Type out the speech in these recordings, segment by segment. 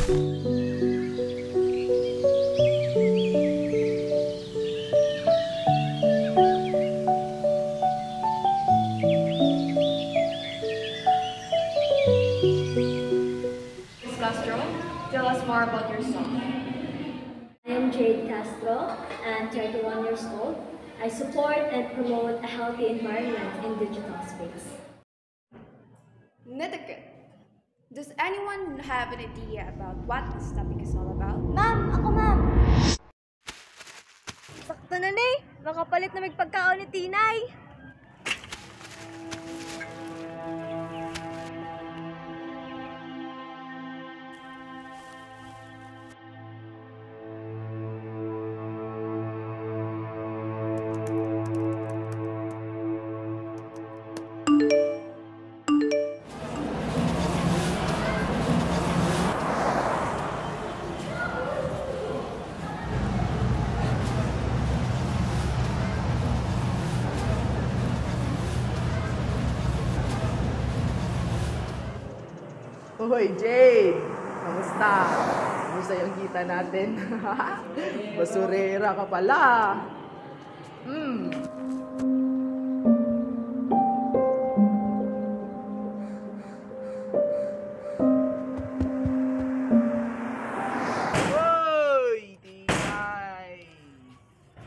Castro, tell us more about yourself. I am Jade Castro, and 31 years old. I support and promote a healthy environment in digital space. Netiquette. Does anyone have an idea about what this topic is all about? Ma'am! Ako, ma'am! Sakto na ni! Makapalit na magpagkaon ni Tinay! Hoy, Jade! Kamusta? Kamusta yung kita natin? Basurera ka pala! Hoy! Tinay!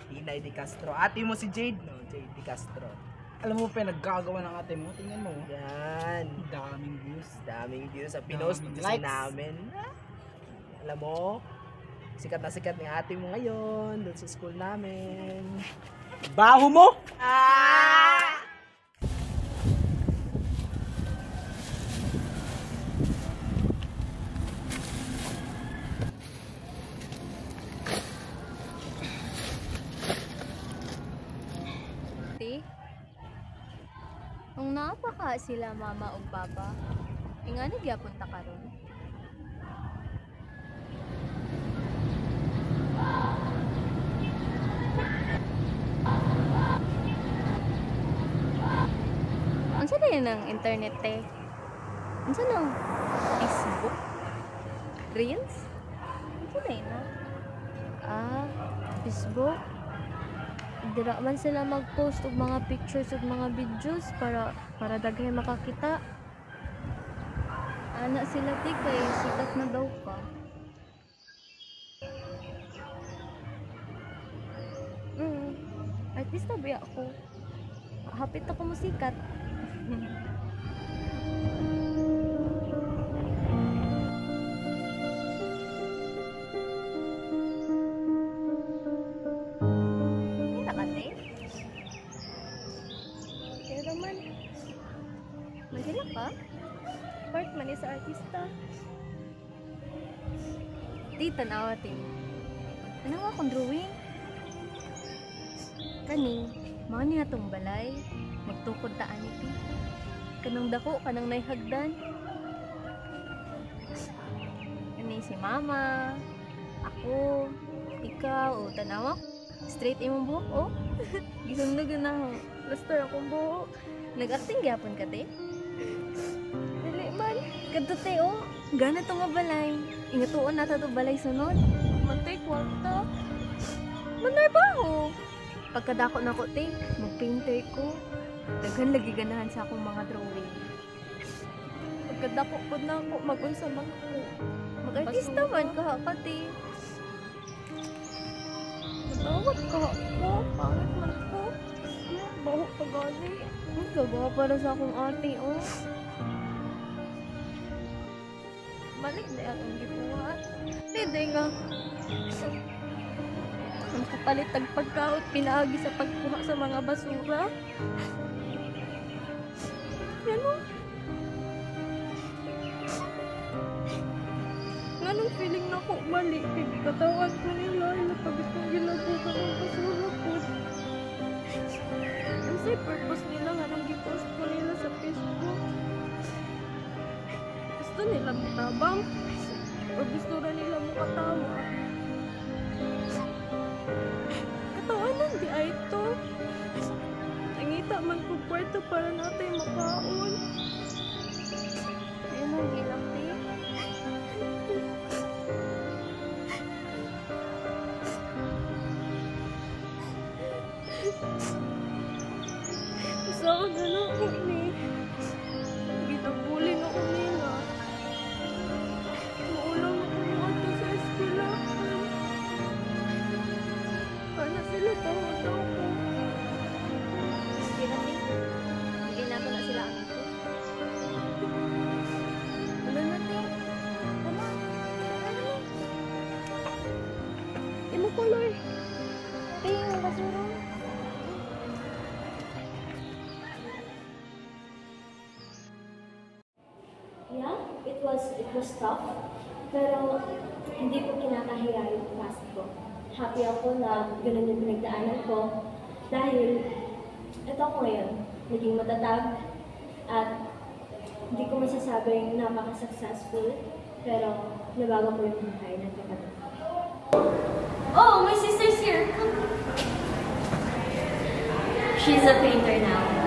Tinay Di Castro. Ate mo si Jade, no? Jade Di Castro. Alam mo, pinaggagawa ng ate mo. Tingnan mo. Yan. Daming views. Daming views. Sa pinost kasi namin. Alam mo, sikat na sikat ng ate mo ngayon. Doon sa school namin. Baho mo! Ah! Kung napaka sila mama o papa, nga nagyapon ta karon. Unsa na yun ang internet te? Unsa na? Facebook? Reels? Unsa na yun na? Facebook? Dira man sila mag-post og mga pictures ug mga videos para daghay makakita. Ana sila ti kay sikat na daw ka. Artista ba ako? Hapit ako musikat. Magila ka? Part man sa artista. Di tanawa tin. Tanawa akong drawing. Kani, mao ni atong balay. Magtukod ta ani ti. Kanang dako kanang naihagdan. Kani si mama, ako, ikaw, o tanawa. Straight imong buhok, oh. Gisundog na ako. Plaster akong buhok. Nag-acting gyapon ka te? Dili man. Kadto te, oh. Gana to nga balay. Ingatuon na to balay sunod. Matay kwarta. Manay baho. Pagkadako na ko te, mag-painter ko. Daghan lagi ganahan sa akong mga drawing. Pagkadako ko na ako, mag-unsa man ko. Mag-artista man ka te. Matawag ka ako. Pangit man ko. Baho pa gali. Gagawa para sa akong ate, oh. Balik na akong gibuhat. Hindi nga. Ang kapalit ang pagkaot, pinaagi sa pagkuha sa mga basura. Ano? Anong feeling na ko mali? Katawag ko nila. Ilapagit kong gilabutan ng basura ko. Kasi purpose nila nga nang gipost ko nila sa Facebook. Gusto nila matabang o gusto na nila makatawa. Katawanan di ay ito. Nangita man ko kwarto para natin makaon. Ayun ang ilang color. Tingin, basura. Yeah, it was tough. Pero hindi ko kinakahiya yung past ko. Happy ako na ganun yung pinagdaanan ko. Dahil ito ako ngayon, naging matatag at hindi ko masasabing napaka-successful. Pero nabago ko yung buhay ng kapatid. Oh, my sister's here. Come. She's a painter now.